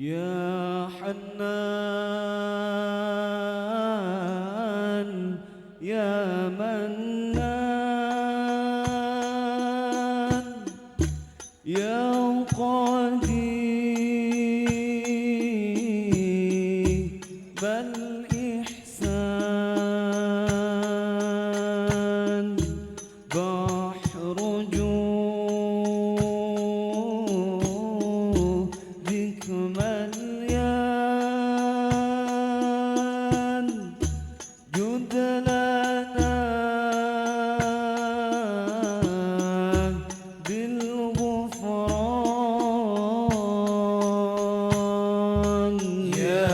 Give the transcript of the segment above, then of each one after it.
يا حنان يا منان يا قديم الإحسان بحر جودك مليان جد لنا بالغفران يا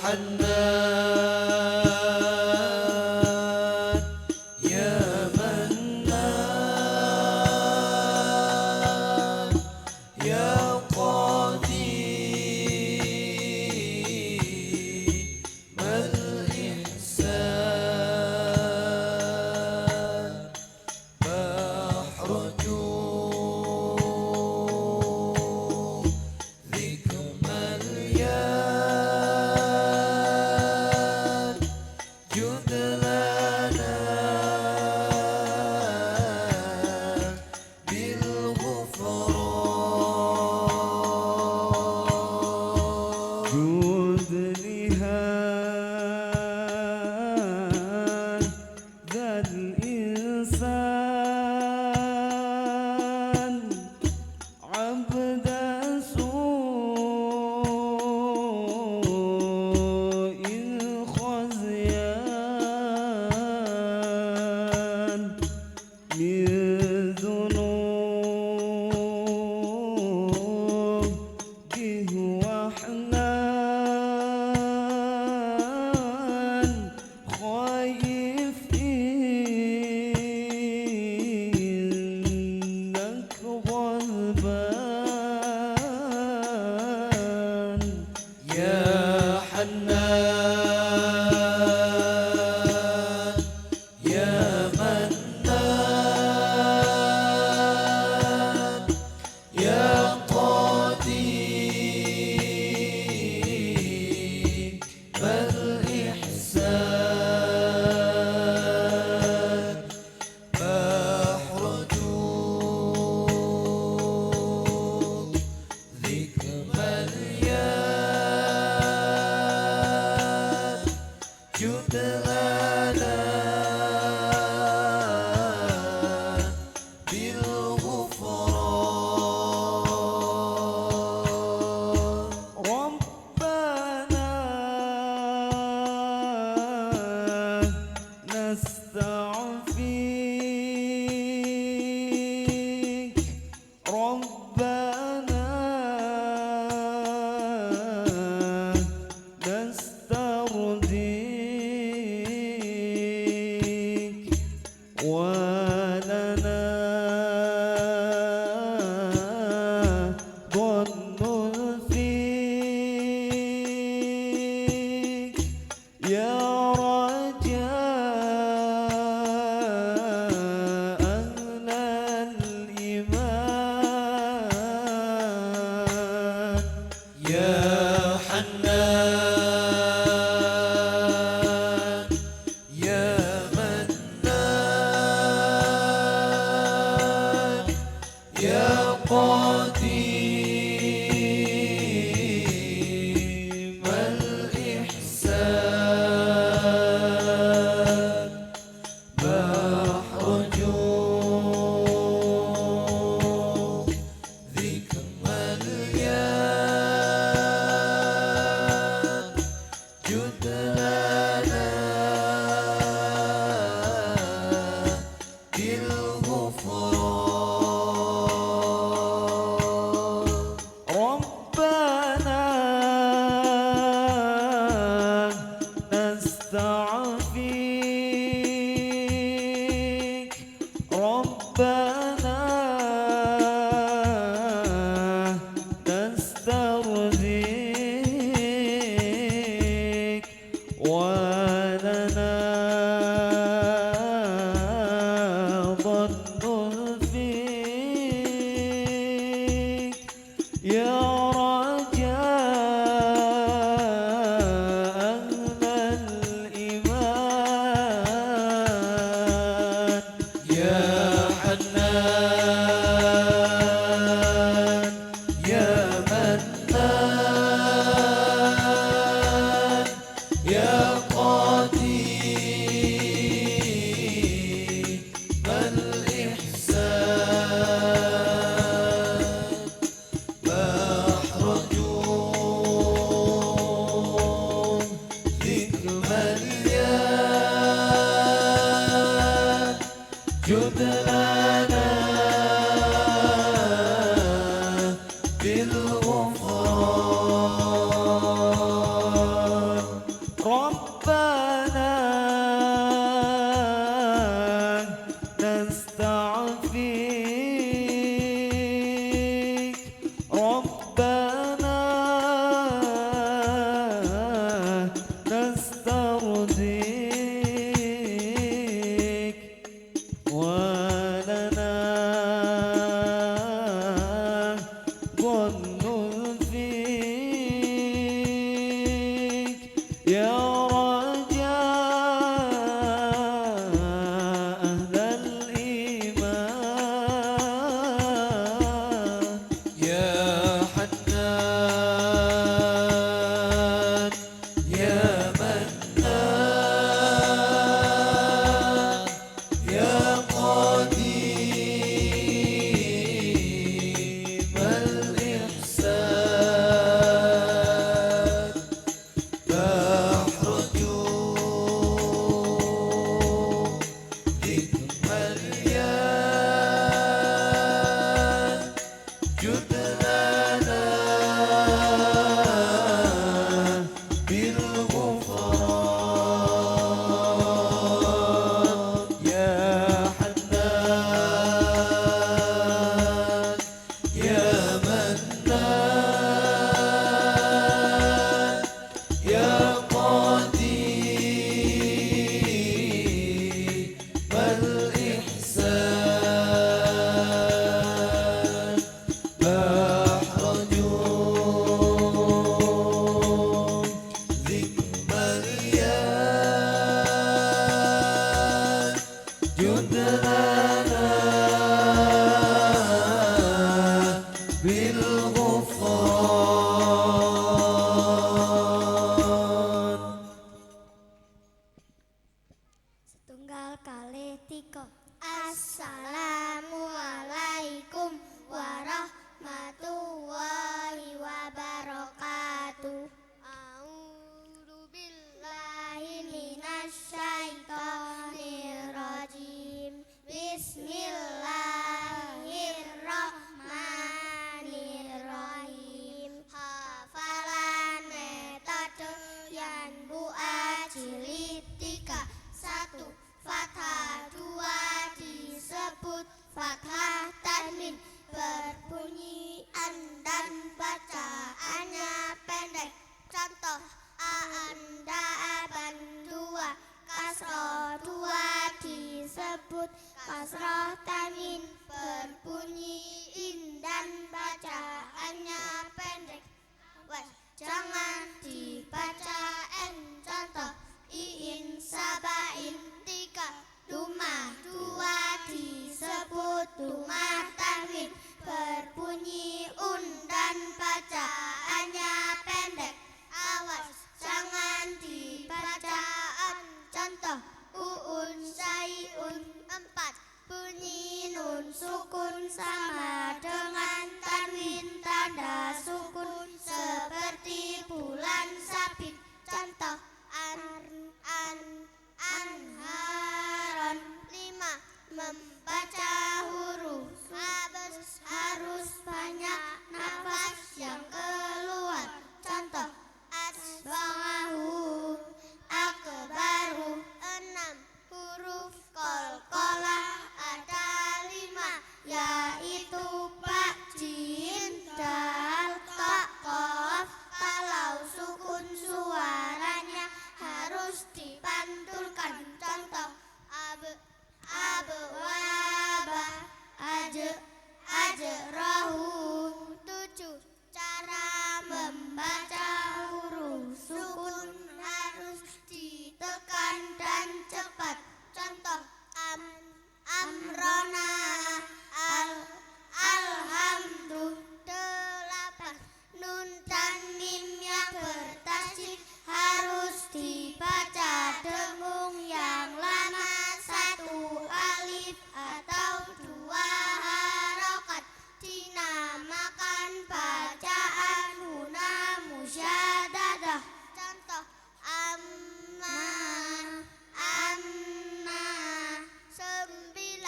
حنان يا منان يا قديم الإحسان بحر جودك مليان جد لنا بالغفران جود لهذا الإنسان عبد سوء خزيان من ذنوبه وحنان خايف إنك غضبان يا حنان يا منان يا قديم الإحسان بحر جودك مليان جد لنا بالغفران ربنا نستعفيك ربنا نسترضيك ولنا ظن فيك يا رجاء أهل الإيمان يا حنان يا منان جد لنا بالغفران ربنا نستعفيك ربنا نسترضيك ولنا ظن فيك يا رجاء أهل الإيمان يا حنان يا منان يا قديم الإحسان بحر جودك مليان جد لنا بالغفران يا حنان يا منان يا قديم الإحسان بحر جودك مليان جد لنا بالغفران Setunggal kalih tiga. Assalamualaikum warahmatullahi wabarakatuh. A'udzu billahi minasyaitonir rajim. Bismillahirrahmanirrahim. Hafalan metode yang buat jilid 3. 1. Fathah 2 disebut fathah tanwin, berbunyi an dan bacaannya pendek. Contoh anda aban 2, kasroh 2 disebut kasroh tanwin, berbunyi in dan bacaannya pendek. Jangan dibaca n. Contoh iin sabain 3, rumah 2 disebut rumah tanwin, berbunyi un dan bacaannya pendek. Awas jangan dibaca an. Contoh uun sayun 4, bunyi nun sukun sama dengan tanwin tanda sukun seperti bulan sabit. Contoh anharon 5,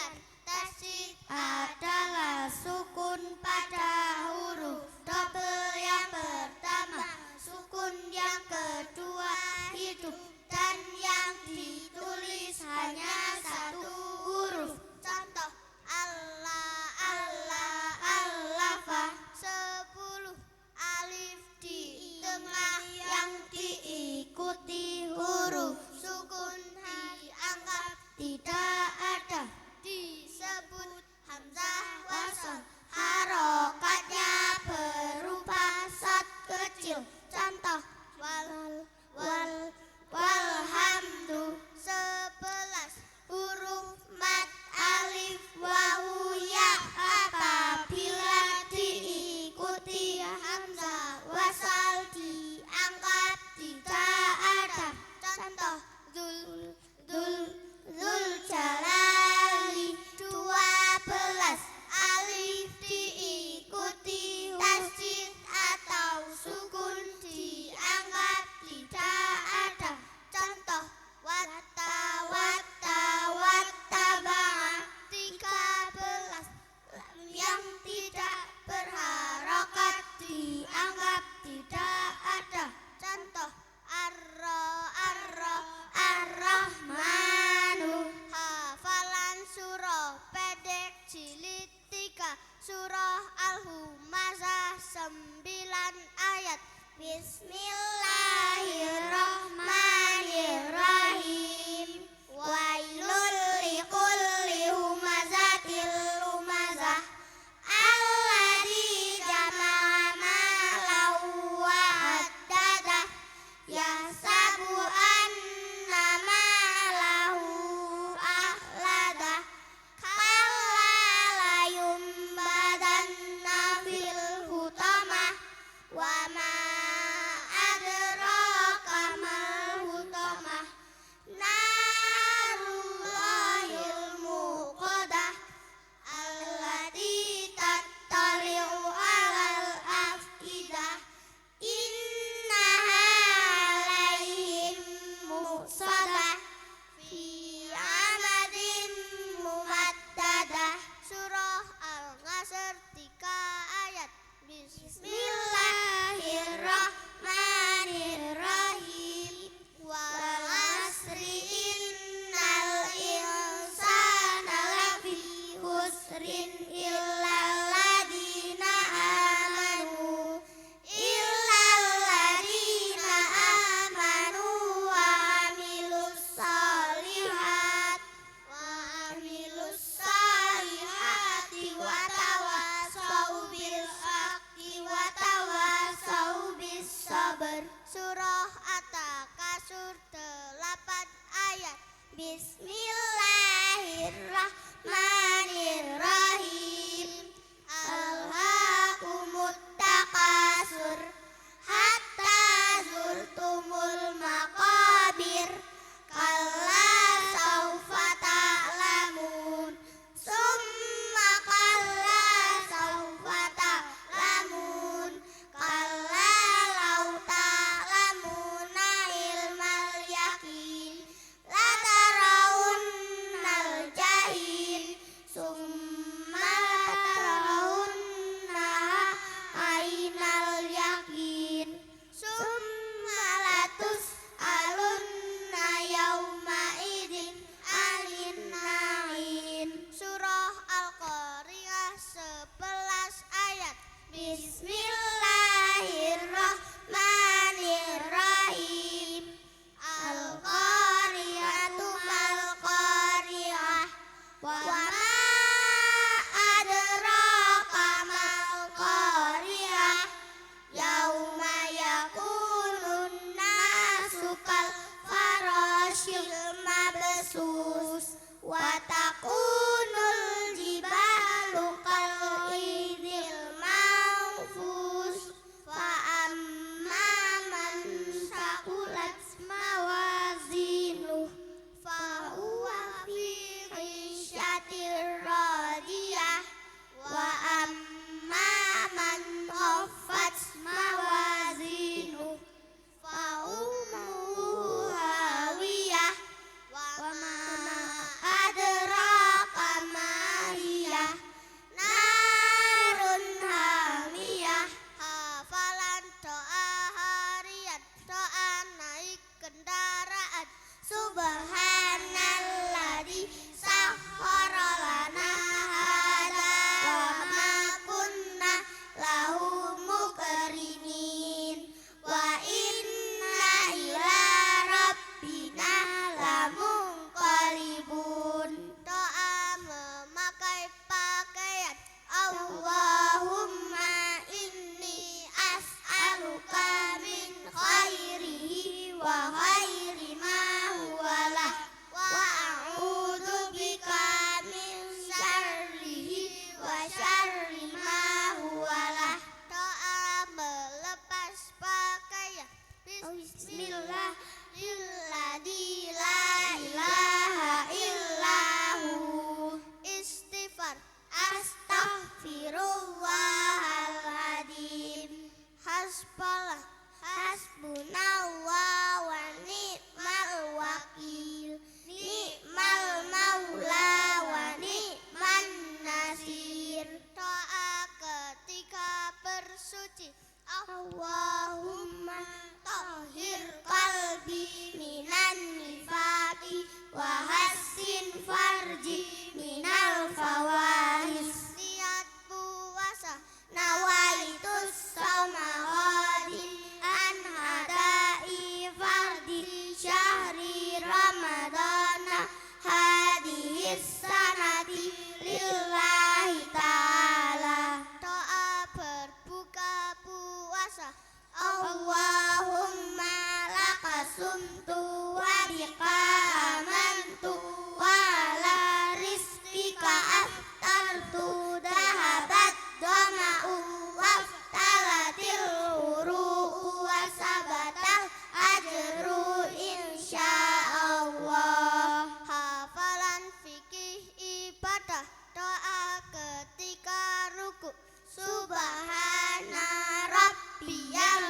dan tasydid adalah sukun pada huruf double yang pertama, sukun yang kedua hidup, dan yang ditulis hanya satu huruf. Contoh Allah, Allah, Allafa. 10 alif di tengah yang diikuti huruf sukun dianggap tidak ada, disebut hamzah wasal. Harokatnya berupa shad kecil. Contoh walhamdu. 11 huruf mad alif wawu ya apabila diikuti hamzah wasal dianggap tidak ada. Contoh Dzul Jalali. 12 alif diikuti tasydid atau sukun dianggap tidak ada. Contoh wattaba'a. 13 yang tidak berharokat dianggap tidak ada. Contoh Ar-Rahmanu. Hafalan surah pendek jilid 3 surah Al-Humazah 9 ayat. Bismillahirrahmanirrahim. Wailul likulli humazatil lumazah alladzi jama'a malan wa addadah yahsabu anna malahu ahladah kalla la yumbadanna fil hutamah wa ma adraka mal hutamah narullahil muqadah allati tattali'u alal afidah innaha alaihim musadah fi amadin mumaddadah. Surah Al-Nasr 3 ayat. Bismillahirrahmanirrahim. Wal asri innal insana lafi khusrin illal ladzina amanu wa amilus salihati wa tawassaw bil haqqi wa tawassaw bis sabr. Surah At-Takasur 8 ayat. Bismillahirrahmanirrahim. Alhaakumut takasur hatta zurtumul maqabir kalla saufa ta'lamun summa kalla saufa ta'lamun kalla law ta'lamuna ilmal yaqin la tarawunnal jahim summa tarawunna ainal yaqin summa latus alunna yauma idin anin na'im. Surah Al-Qari'ah 11 ayat. Bismillahirrahmanirrahim. Al-Qari'atu mal-Qari'ah. Wa ma adraka mal-Qari'ah. Yauma yakunun nasu kal farashil mabsus wa takunul jibalu kal idil manfus fa amma man saqulat mawazinuh fa huwa fi 'ishatir radiyah wa amma man khaffat mawazinuh fa ummuhu hawiyah wa ma adraka ma fa'aftartu dhahabat dhama'u waftalatil uru'u wasabatal ajru insyaallah. Hafalan fikih ibadah doa ketika ruku. Subhana rabbiyal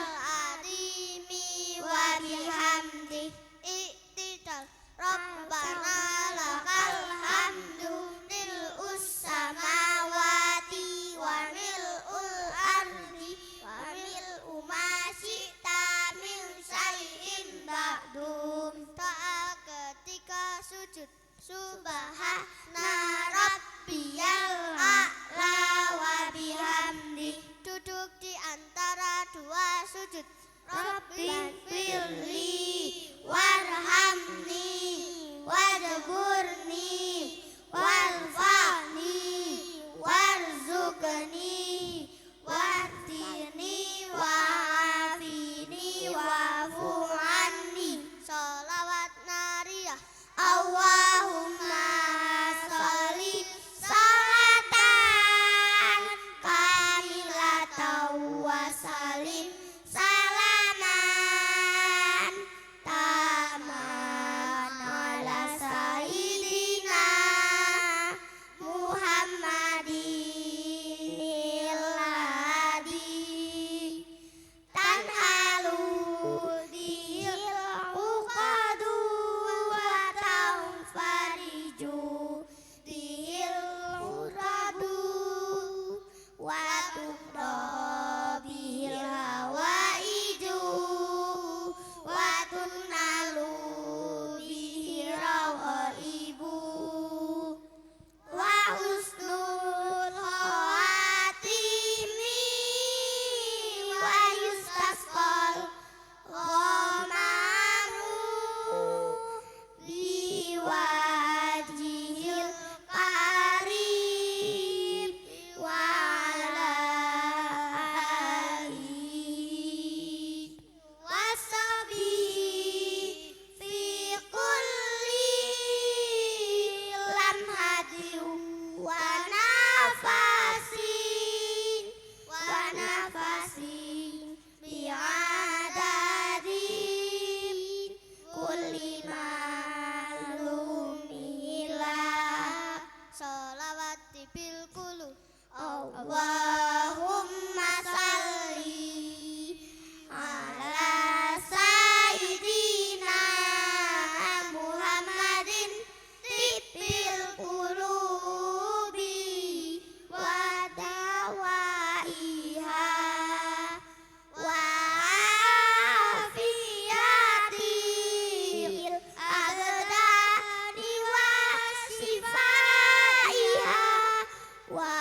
azimi wa bihamdi iktidal rabbana lakal hamdu mil'us samawati wa mil'ul ardi wa mil'u ma syi'ta min syai'in ba'dum. Doa ketika sujud. Subhana rabbiyal a'la wa bihamdi. Duduk di antara dua sujud. Rabbi firli warhamni wadburni warfa'ni warzuqni wahdini wa'afini wa'fu'anni. Sholawat nariyah. Allahumma sholli sholatan kamilatan wa salim salaman taman ala sayyidina Muhammadin hadi tanhalu dil uqadu wa tanfariju dil muradu wa tuqrabil hawaiju wa tunnalu bihi rawaibu wa husnul khatimi wa yustasqal ghamamu biwajhil karim wa ala alihi washabihi fi kulli lamhatin wa nafasin bi'adadin kulli ma'lumilah. Sholawat bil qulub. Allahumma salli ala sayyidina Muhammadin tibbil qulubi wa dawaiha wa afiyatil abdani wa shifaiha wa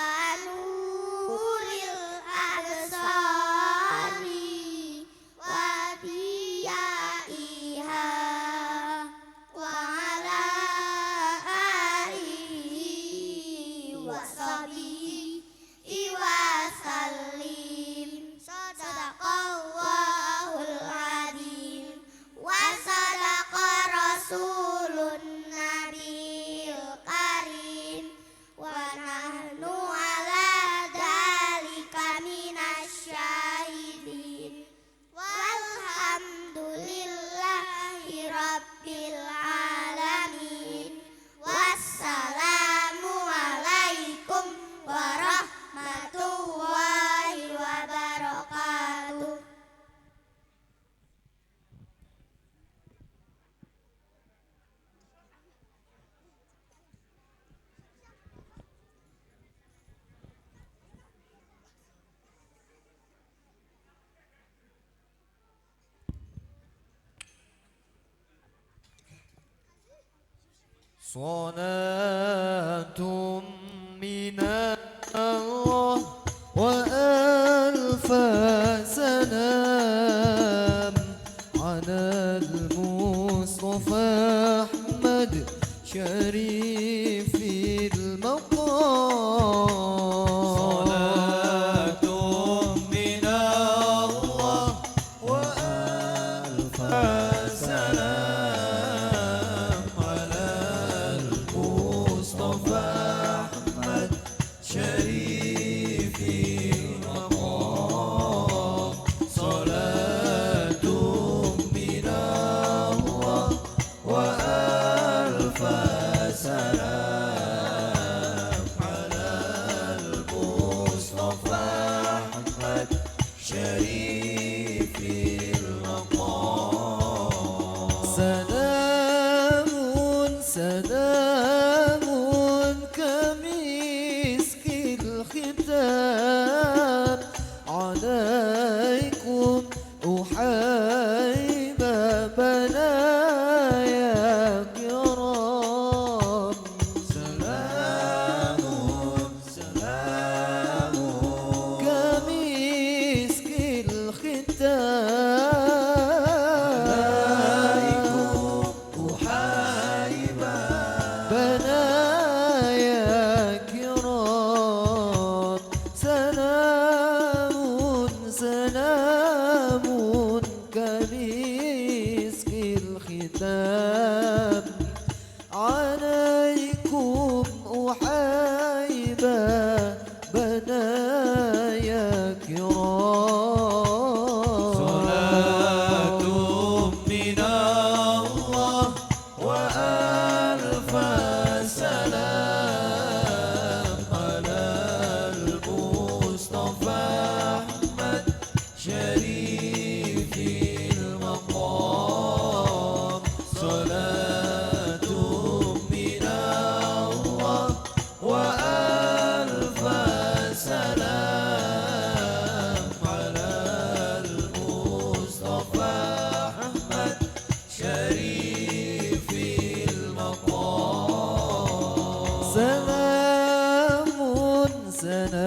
nuril absari wa diyaiha wa ala alihi wa sahbihi wa sallim. Sadaqallahul azim wa sadaqa rasulun nabiyil karim wa nahnu ala dzalika minasyahidin walhamdulillahi rabbil alamin. Wassalamu alaikum warahmatullahi wabarakatuh. صلاة من الله وألف سلام على المصطفى أحمد شريف المقام. صلاة من الله وألف سلام على المصطفى وألف سلام على المصطفى أحمد شريف المقام سلام سلام